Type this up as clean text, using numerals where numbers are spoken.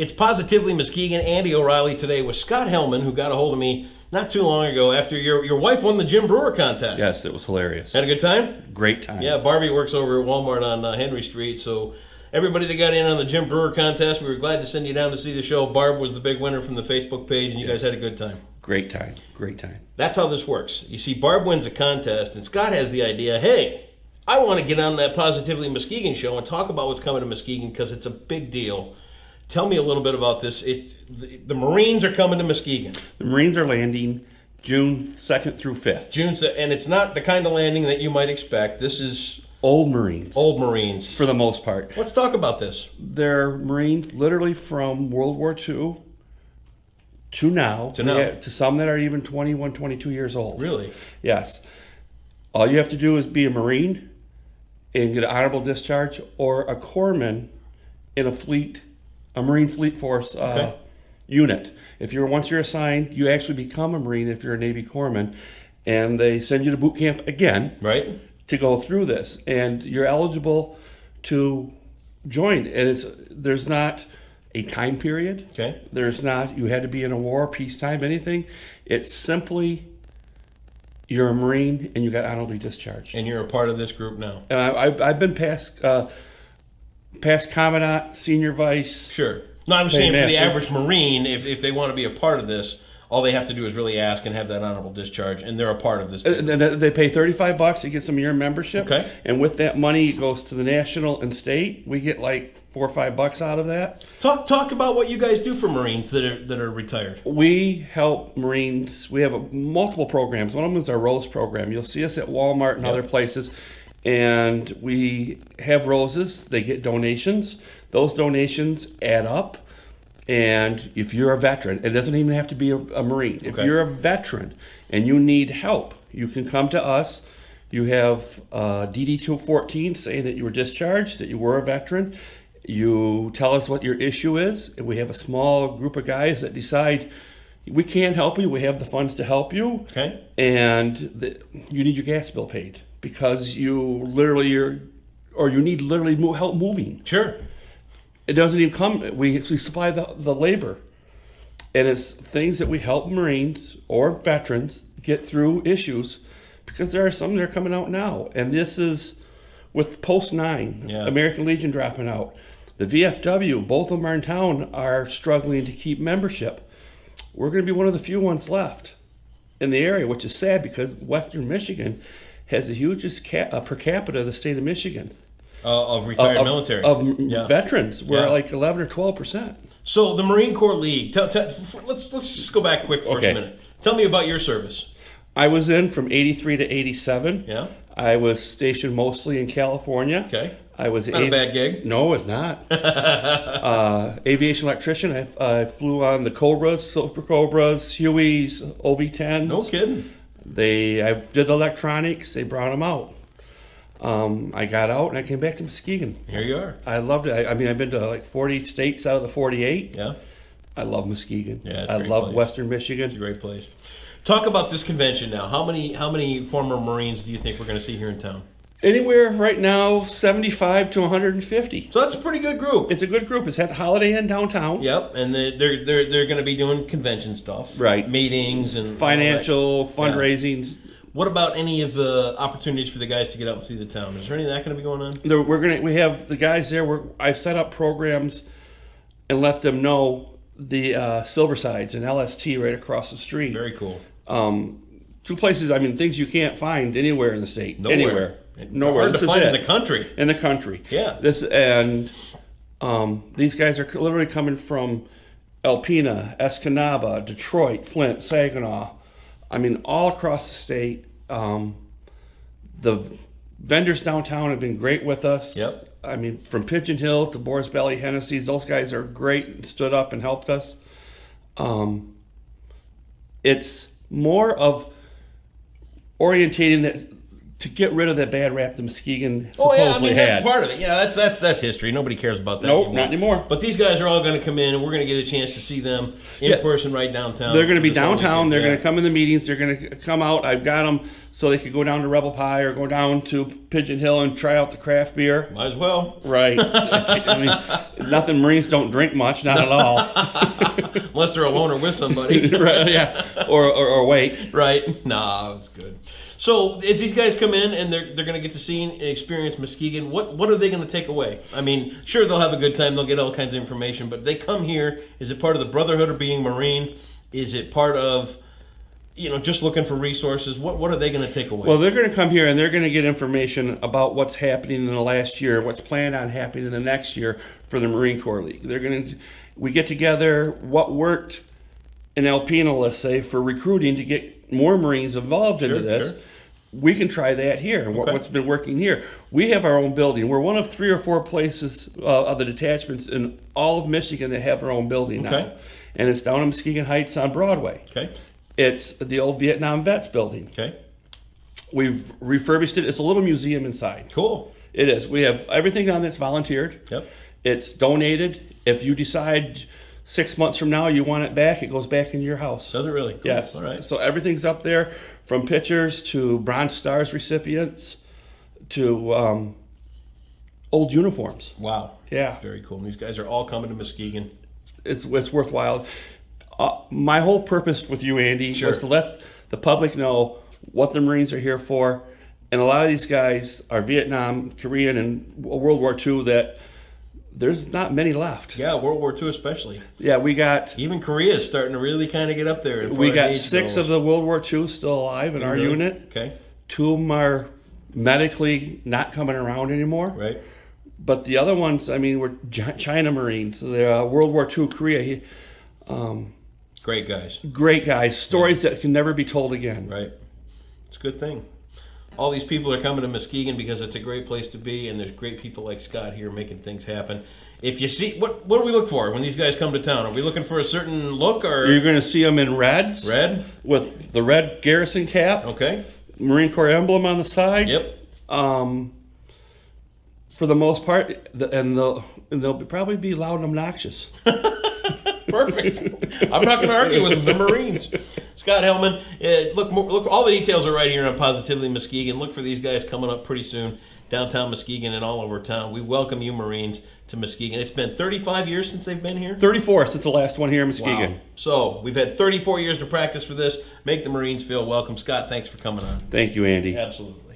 It's Positively Muskegon. Andy O'Reilly today with Scott Hellman, who got a hold of me not too long ago after your wife won the Jim Brewer contest. Yes, it was hilarious. Had a good time? Great time. Yeah, Barbie works over at Walmart on Henry Street, so everybody that got in on the Jim Brewer contest, we were glad to send you down to see the show. Barb was the big winner from the Facebook page, and you guys had a good time. Great time. Great time. That's how this works. You see, Barb wins a contest, and Scott has the idea, hey, I want to get on that Positively Muskegon show and talk about what's coming to Muskegon because it's a big deal. Tell me a little bit about this. The Marines are coming to Muskegon. The Marines are landing June 2nd through 5th. And it's not the kind of landing that you might expect. This is Old Marines. Old Marines. For the most part. Let's talk about this. They're Marines literally from World War II to now. To some that are even 21, 22 years old. Really? Yes. All you have to do is be a Marine and get an honorable discharge, or a corpsman in a Marine Fleet Force unit. Once you're assigned, you actually become a Marine if you're a Navy corpsman, and they send you to boot camp again, right, to go through this, and you're eligible to join. And there's not a time period. Okay. There's not, you had to be in a war, peacetime, anything. It's simply, you're a Marine and you got honorably discharged. And you're a part of this group now. And I've been past commandant, senior vice. Sure. No, I was saying for the average Marine, if they want to be a part of this, all they have to do is really ask and have that honorable discharge, and they're a part of this. They pay $35 to get some year membership. Okay. And with that money, it goes to the national and state. We get like $4 or $5 out of that. Talk about what you guys do for Marines that are retired. We help Marines. We have multiple programs. One of them is our Rose program. You'll see us at Walmart and other places. And we have roses. They get donations. Those donations add up. And if you're a veteran, it doesn't even have to be a Marine. If you're a veteran and you need help, you can come to us. You have DD-214 saying that you were discharged, that you were a veteran. You tell us what your issue is. And we have a small group of guys that decide, we can't help you. We have the funds to help you. Okay. And you need your gas bill paid because you need literally help moving. Sure. It doesn't even come, we supply the labor. And it's things that we help Marines or veterans get through issues, because there are some that are coming out now. And this is with Post 9, American Legion dropping out. The VFW, both of them are in town, are struggling to keep membership. We're going to be one of the few ones left in the area, which is sad because Western Michigan has the hugest per capita of the state of Michigan. Of retired military. Of veterans. We're like 11 or 12%. So the Marine Corps League, let's just go back quick for a minute. Tell me about your service. I was in from 83 to 87. Yeah. I was stationed mostly in California. Okay. I was not a bad gig. No, it's not. Aviation electrician. I flew on the Cobras, Super Cobras, Hueys, OV-10s. No kidding. I did electronics. They brought them out. I got out and I came back to Muskegon. Here you are. I loved it. I mean, I've been to like 40 states out of the 48. Yeah. I love Muskegon. Yeah, I love Western Michigan. It's a great place. Talk about this convention now. How many former Marines do you think we're going to see here in town? Anywhere right now, 75 to 150. So that's a pretty good group. It's a good group. It's at the Holiday Inn downtown. Yep, and they're going to be doing convention stuff. Right. Meetings and financial fundraisings. Yeah. What about any of the opportunities for the guys to get out and see the town? Is there any of that going to be going on? We have the guys there. I've set up programs and let them know the Silversides and LST right across the street. Very cool. Two places. I mean, things you can't find anywhere in the state. Nowhere. Nowhere. Hard to find in the country. In the country. Yeah. These guys are literally coming from Alpena, Escanaba, Detroit, Flint, Saginaw. I mean, all across the state. The vendors downtown have been great with us. Yep. I mean, from Pigeon Hill to Boar's Belly, Hennessy's, those guys are great and stood up and helped us. It's more of orientating to get rid of that bad rap the Muskegon Oh yeah, I supposedly mean had. that's part of it. Yeah, that's history. Nobody cares about that. Nope, not anymore. But these guys are all going to come in, and we're going to get a chance to see them in person right downtown. They're going to be downtown. They're going to come in the meetings. They're going to come out. I've got them so they could go down to Rebel Pie or go down to Pigeon Hill and try out the craft beer. Might as well. Right. I mean, nothing. Marines don't drink much, not at all. Unless they're alone or with somebody. Right, yeah, or awake. Right. Nah, it's good. So as these guys come in and they're going to get to see and experience Muskegon, what are they going to take away? I mean, sure, they'll have a good time. They'll get all kinds of information. But they come here. Is it part of the brotherhood of being Marine? Is it part of, just looking for resources? What are they going to take away? Well, they're going to come here and they're going to get information about what's happening in the last year, what's planned on happening in the next year for the Marine Corps League. We get together what worked in Alpena, let's say, for recruiting to get more Marines involved into this. Sure. We can try that here, and what's been working here. We have our own building. We're one of 3 or 4 places of the detachments in all of Michigan that have their own building now. And it's down in Muskegon Heights on Broadway. It's the old Vietnam Vets building. We've refurbished it. It's a little museum inside. Cool. It is. We have everything on that's volunteered. It's donated. If you decide 6 months from now you want it back, it goes back into your house. Does it really? Cool. Yes. All right. So everything's up there, from pictures to Bronze Stars recipients to old uniforms. Wow. Yeah. Very cool. And these guys are all coming to Muskegon. It's worthwhile. My whole purpose with you, Andy, was to let the public know what the Marines are here for. And a lot of these guys are Vietnam, Korean, and World War II that there's not many left. Yeah, World War II especially. Yeah, we got... Even Korea is starting to really kind of get up there. We got 6 of the World War II still alive in our unit. Okay. 2 of them are medically not coming around anymore. Right. But the other ones, I mean, were China Marines. The World War II, Korea. Great guys. Great guys. Stories that can never be told again. Right. It's a good thing. All these people are coming to Muskegon because it's a great place to be, and there's great people like Scott here making things happen. If you see, what do we look for when these guys come to town? Are we looking for a certain look, or you're going to see them in reds? Red with the red garrison cap. Okay. Marine Corps emblem on the side. Yep. For the most part, and they'll probably be loud and obnoxious. Perfect. I'm not going to argue with them. The Marines. Scott Hellman, look. All the details are right here on Positively Muskegon. Look for these guys coming up pretty soon, downtown Muskegon and all over town. We welcome you, Marines, to Muskegon. It's been 35 years since they've been here. 34 since the last one here in Muskegon. Wow. So we've had 34 years to practice for this. Make the Marines feel welcome. Scott, thanks for coming on. Thank you, Andy. Absolutely.